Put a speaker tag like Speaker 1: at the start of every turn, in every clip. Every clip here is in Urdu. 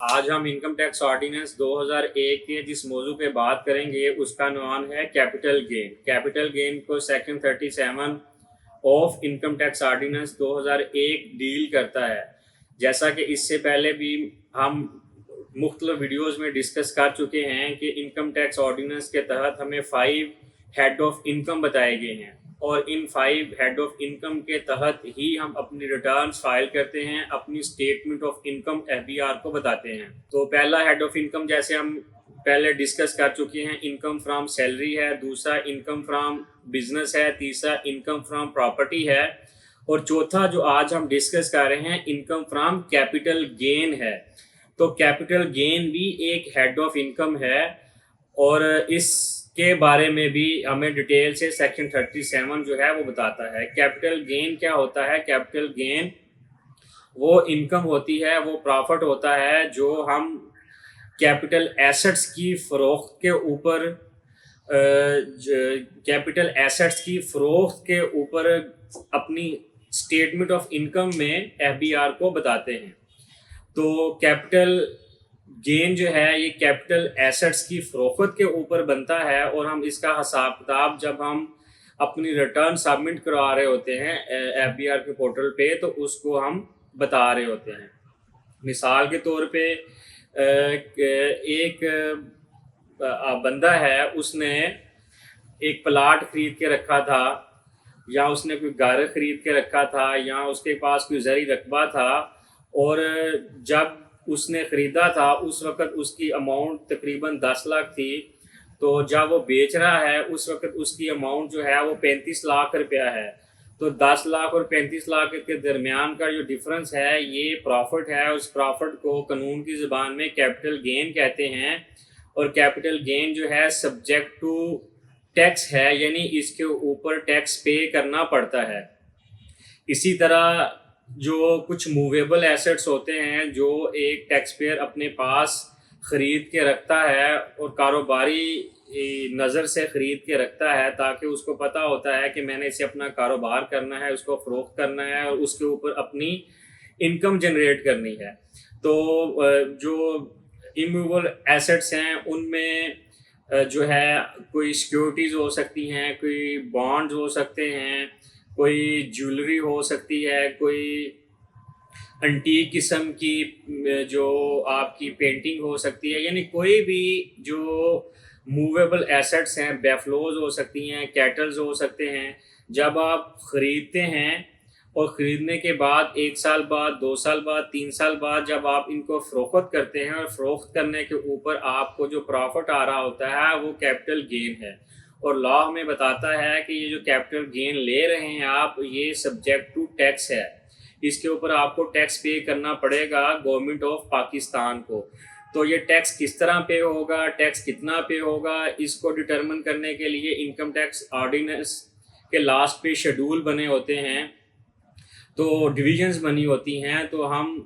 Speaker 1: آج ہم انکم ٹیکس آرڈیننس 2001 کے جس موضوع پہ بات کریں گے اس کا عنوان ہے کیپٹل گین۔ کیپٹل گین کو section 37 of income tax ordinance 2001 deal کرتا ہے۔ جیسا کہ اس سے پہلے بھی ہم مختلف ویڈیوز میں ڈسکس کر چکے ہیں کہ انکم ٹیکس آرڈیننس کے تحت ہمیں 5 ہیڈ آف انکم بتائے گئے ہیں، اور ان 5 ہیڈ آف انکم کے تحت ہی ہم اپنی ریٹرنز فائل کرتے ہیں، اپنی اسٹیٹمنٹ آف انکم FBR کو بتاتے ہیں۔ تو پہلا ہیڈ آف انکم جیسے ہم پہلے ڈسکس کر چکے ہیں، انکم فرام سیلری ہے، دوسرا انکم فرام بزنس ہے، تیسرا انکم فرام پراپرٹی ہے، اور چوتھا جو آج ہم ڈسکس کر رہے ہیں انکم فرام کیپٹل گین ہے۔ تو کیپٹل گین بھی ایک ہیڈ آف انکم ہے، اور اس کے بارے میں بھی ہمیں ڈیٹیل سے سیکشن 37 جو ہے وہ بتاتا ہے۔ کیپٹل گین کیا ہوتا ہے؟ کیپٹل گین وہ انکم ہوتی ہے، وہ پرافٹ ہوتا ہے جو ہم کیپٹل ایسٹس کی فروخت کے اوپر اپنی اسٹیٹمنٹ آف انکم میں FBR کو بتاتے ہیں۔ تو کیپٹل گین جو ہے یہ کیپٹل ایسٹس کی فروخت کے اوپر بنتا ہے، اور ہم اس کا حساب کتاب جب ہم اپنی ریٹرن سبمٹ کروا رہے ہوتے ہیں FBR کے پورٹل پہ تو اس کو ہم بتا رہے ہوتے ہیں۔ مثال کے طور پہ ایک بندہ ہے، اس نے ایک پلاٹ خرید کے رکھا تھا، یا اس نے کوئی گھر خرید کے رکھا تھا، یا اس کے پاس کوئی زرعی رقبہ تھا، اور جب اس نے خریدا تھا اس وقت اس کی اماؤنٹ تقریباً 10 لاکھ تھی، تو جب وہ بیچ رہا ہے اس وقت اس کی اماؤنٹ جو ہے وہ 35 لاکھ روپیہ ہے۔ تو 10 لاکھ اور 35 لاکھ کے درمیان کا جو ڈفرنس ہے یہ پرافٹ ہے۔ اس پرافٹ کو قانون کی زبان میں کیپٹل گین کہتے ہیں، اور کیپٹل گین جو ہے سبجیکٹ ٹو ٹیکس ہے، یعنی اس کے اوپر ٹیکس پے کرنا پڑتا ہے۔ اسی طرح جو کچھ موویبل ایسٹس ہوتے ہیں جو ایک ٹیکس پیئر اپنے پاس خرید کے رکھتا ہے، اور کاروباری نظر سے خرید کے رکھتا ہے، تاکہ اس کو پتہ ہوتا ہے کہ میں نے اسے اپنا کاروبار کرنا ہے، اس کو فروخت کرنا ہے، اور اس کے اوپر اپنی انکم جنریٹ کرنی ہے۔ تو جو اموویبل ایسٹس ہیں ان میں جو ہے کوئی سیکیورٹیز ہو سکتی ہیں، کوئی بانڈز ہو سکتے ہیں، کوئی جیولری ہو سکتی ہے، کوئی انٹیک قسم کی جو آپ کی پینٹنگ ہو سکتی ہے، یعنی کوئی بھی جو موویبل ایسٹس ہیں، بیفلوز ہو سکتی ہیں، کیٹلز ہو سکتے ہیں۔ جب آپ خریدتے ہیں اور خریدنے کے بعد 1 سال بعد، 2 سال بعد، 3 سال بعد جب آپ ان کو فروخت کرتے ہیں، اور فروخت کرنے کے اوپر آپ کو جو پرافٹ آ رہا ہوتا ہے وہ کیپٹل گین ہے، اور لا ہمیں بتاتا ہے کہ یہ جو کیپٹل گین لے رہے ہیں آپ، یہ سبجیکٹ ٹو ٹیکس ہے، اس کے اوپر آپ کو ٹیکس پے کرنا پڑے گا گورنمنٹ آف پاکستان کو۔ تو یہ ٹیکس کس طرح پے ہوگا، ٹیکس کتنا پے ہوگا، اس کو ڈٹرمن کرنے کے لیے انکم ٹیکس آرڈیننس کے لاسٹ پہ شیڈول بنے ہوتے ہیں، تو ڈویژنز بنی ہوتی ہیں۔ تو ہم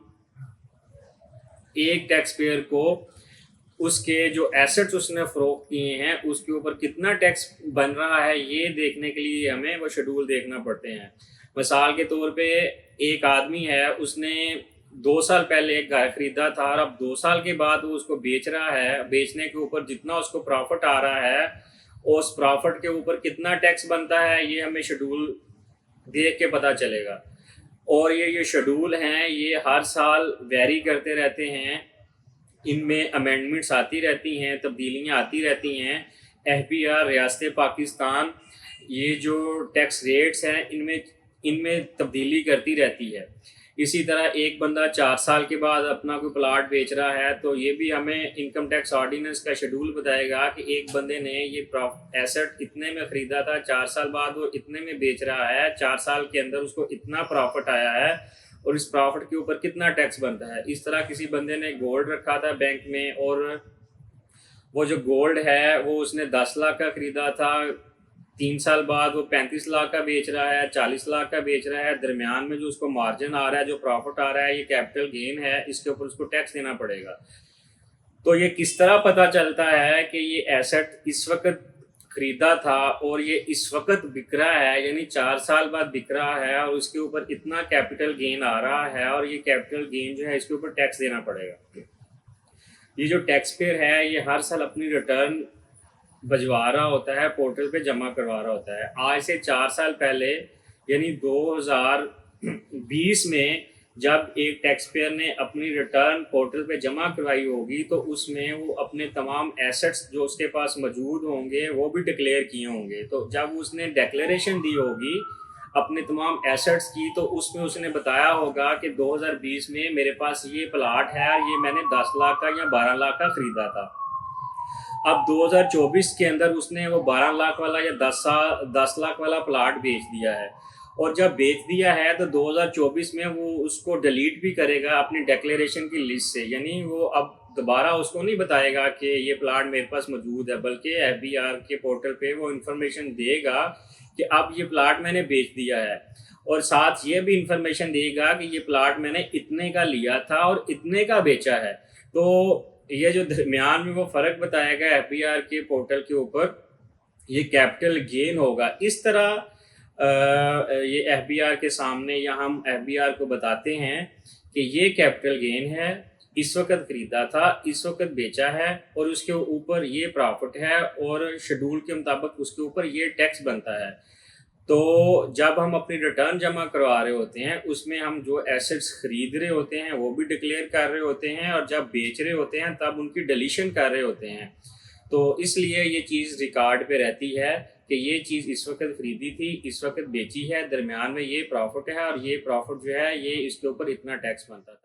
Speaker 1: ایک ٹیکس پیئر کو اس کے جو ایسٹس اس نے فروخت کیے ہیں اس کے اوپر کتنا ٹیکس بن رہا ہے یہ دیکھنے کے لیے ہمیں وہ شیڈول دیکھنا پڑتے ہیں۔ مثال کے طور پہ ایک آدمی ہے، اس نے 2 سال پہلے ایک گھر خریدا تھا، اور اب 2 سال کے بعد وہ اس کو بیچ رہا ہے۔ بیچنے کے اوپر جتنا اس کو پرافٹ آ رہا ہے، اور اس پرافٹ کے اوپر کتنا ٹیکس بنتا ہے یہ ہمیں شیڈول دیکھ کے پتہ چلے گا۔ اور یہ شیڈول ہیں یہ ہر سال ویری کرتے رہتے ہیں، ان میں امینڈمنٹس آتی رہتی ہیں، تبدیلیاں آتی رہتی ہیں۔ FBR ریاست پاکستان یہ جو ٹیکس ریٹس ہیں ان میں تبدیلی کرتی رہتی ہے۔ اسی طرح ایک بندہ 4 سال کے بعد اپنا کوئی پلاٹ بیچ رہا ہے، تو یہ بھی ہمیں انکم ٹیکس آرڈیننس کا شیڈول بتائے گا کہ ایک بندے نے یہ ایسٹ اتنے میں خریدا تھا، 4 سال بعد وہ اتنے میں بیچ رہا ہے، 4 سال کے اندر اس کو اتنا پرافٹ آیا ہے، اور اس پرافٹ کے اوپر کتنا ٹیکس بنتا ہے۔ اس طرح کسی بندے نے گولڈ رکھا تھا بینک میں، اور وہ جو گولڈ ہے وہ اس نے 10 لاکھ کا خریدا تھا، 3 سال بعد وہ 35 لاکھ کا بیچ رہا ہے، 40 لاکھ کا بیچ رہا ہے، درمیان میں جو اس کو مارجن آ رہا ہے، جو پرافٹ آ رہا ہے، یہ کیپٹل گین ہے، اس کے اوپر اس کو ٹیکس دینا پڑے گا۔ تو یہ کس طرح پتہ چلتا ہے کہ یہ ایسٹ اس وقت خریدا تھا اور یہ اس وقت بک رہا ہے، یعنی 4 سال بعد بک رہا ہے، اور اس کے اوپر اتنا کیپٹل گین آ رہا ہے، اور یہ کیپٹل گین جو ہے اس کے اوپر ٹیکس دینا پڑے گا۔ یہ جو ٹیکس پیئر ہے یہ ہر سال اپنی ریٹرن بھجوا رہا ہوتا ہے، پورٹل پہ جمع کروا رہا ہوتا ہے۔ آج سے 4 سال پہلے یعنی 2020 میں جب ایک ٹیکس پیئر نے اپنی ریٹرن پورٹل پہ جمع کروائی ہوگی تو اس میں وہ اپنے تمام ایسٹس جو اس کے پاس موجود ہوں گے وہ بھی ڈکلیئر کیے ہوں گے۔ تو جب اس نے ڈیکلیریشن دی ہوگی اپنے تمام ایسٹس کی تو اس میں اس نے بتایا ہوگا کہ 2020 میں میرے پاس یہ پلاٹ ہے اور یہ میں نے 10 لاکھ کا یا 12 لاکھ کا خریدا تھا۔ اب 2024 کے اندر اس نے وہ 12 لاکھ والا یا 10 لاکھ والا پلاٹ بیچ دیا ہے، اور جب بیچ دیا ہے تو 2024 میں وہ اس کو ڈیلیٹ بھی کرے گا اپنی ڈیکلیریشن کی لسٹ سے، یعنی وہ اب دوبارہ اس کو نہیں بتائے گا کہ یہ پلاٹ میرے پاس موجود ہے، بلکہ FBR کے پورٹل پہ وہ انفارمیشن دے گا کہ اب یہ پلاٹ میں نے بیچ دیا ہے، اور ساتھ یہ بھی انفارمیشن دے گا کہ یہ پلاٹ میں نے اتنے کا لیا تھا اور اتنے کا بیچا ہے۔ تو یہ جو درمیان میں وہ فرق بتایا گیا FBR کے پورٹل کے اوپر، یہ کیپٹل گین ہوگا۔ اس طرح یہ FBR کے سامنے یا ہم FBR کو بتاتے ہیں کہ یہ کیپٹل گین ہے، اس وقت خریدا تھا، اس وقت بیچا ہے، اور اس کے اوپر یہ پرافٹ ہے، اور شیڈول کے مطابق اس کے اوپر یہ ٹیکس بنتا ہے۔ تو جب ہم اپنی ریٹرن جمع کروا رہے ہوتے ہیں اس میں ہم جو ایسٹس خرید رہے ہوتے ہیں وہ بھی ڈکلیئر کر رہے ہوتے ہیں، اور جب بیچ رہے ہوتے ہیں تب ان کی ڈیلیشن کر رہے ہوتے ہیں۔ تو اس لیے یہ چیز ریکارڈ پہ رہتی ہے کہ یہ چیز اس وقت خریدی تھی، اس وقت بیچی ہے، درمیان میں یہ پرافٹ ہے، اور یہ پرافٹ جو ہے یہ اس کے اوپر اتنا ٹیکس بنتا تھا۔